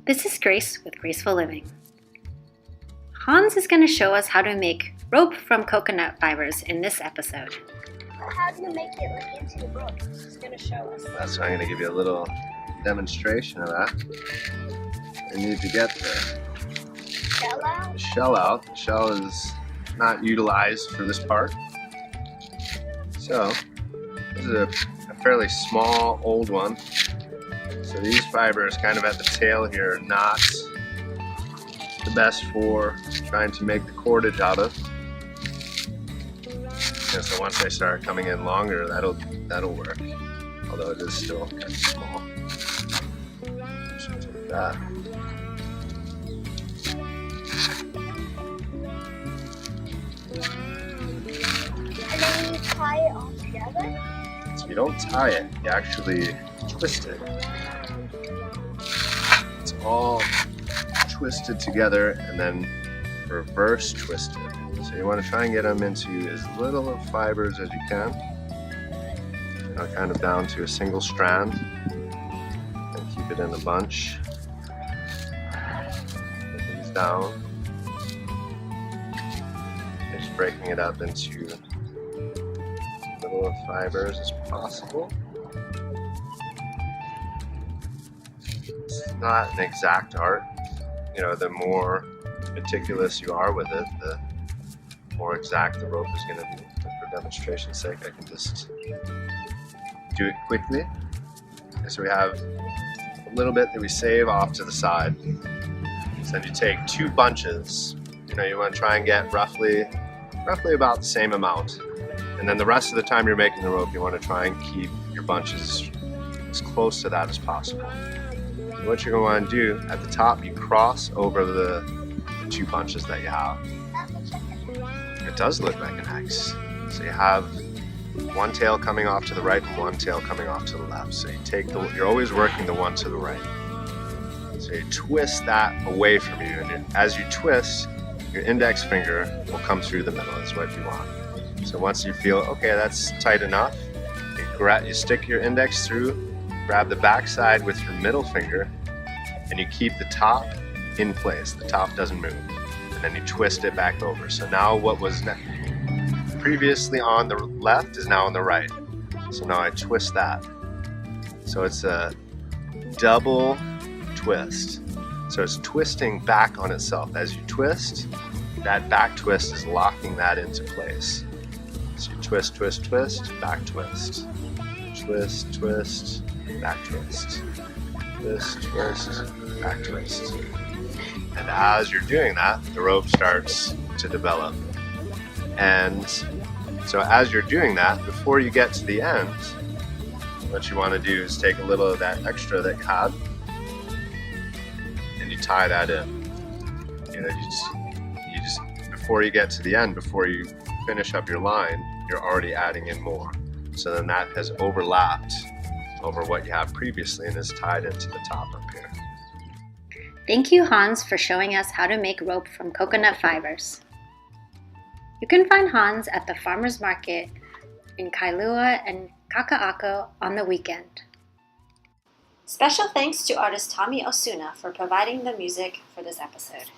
This is Grace with Graceful Living. Hans is going to show us how to make rope from coconut fibers in this episode. How do you make it like into the rope? He's going to show us. So I'm going to give you a little demonstration of that. You need to get the shell out. The shell is not utilized for this part. So this is a fairly small old one. So these fibers kind of at the tail here are not the best for trying to make the cordage out of. And so once they start coming in longer, that'll work. Although it is still kind of small. So take that. And then you tie it all together? So you don't tie it, you actually twist it. It's all twisted together and then reverse twisted. So you want to try and get them into as little of fibers as you can. Kind of down to a single strand. And keep it in a bunch. Put these down. Just breaking it up into as little of fibers as possible. It's not an exact art. The more meticulous you are with it, the more exact the rope is going to be. But for demonstration's sake, I can just do it quickly. Okay, so we have a little bit that we save off to the side. So then you take two bunches. You want to try and get roughly about the same amount. And then the rest of the time you're making the rope, you want to try and keep your bunches as close to that as possible. So what you're going to want to do at the top, you cross over the two bunches that you have. It does look like an X. So you have one tail coming off to the right and one tail coming off to the left. So you're always working the one to the right. So you twist that away from you, and as you twist, your index finger will come through the middle. Is what you want. So once you feel, okay, that's tight enough, you stick your index through, grab the back side with your middle finger, and you keep the top in place. The top doesn't move. And then you twist it back over. So now what was previously on the left is now on the right. So now I twist that. So it's a double twist. So it's twisting back on itself. As you twist, that back twist is locking that into place. So you twist, twist, twist, back twist. Twist, twist, back twist. Twist, twist, back twist. And as you're doing that, the rope starts to develop. And so as you're doing that, before you get to the end, what you want to do is take a little of that extra that you had, and you tie that in. You just before you get to the end, before you finish up your line, you're already adding in more. So then that has overlapped over what you have previously and is tied into the top up here. Thank you, Hans, for showing us how to make rope from coconut fibers. You can find Hans at the farmer's market in Kailua and Kaka'ako on the weekend. Special thanks to artist Tommy Osuna for providing the music for this episode.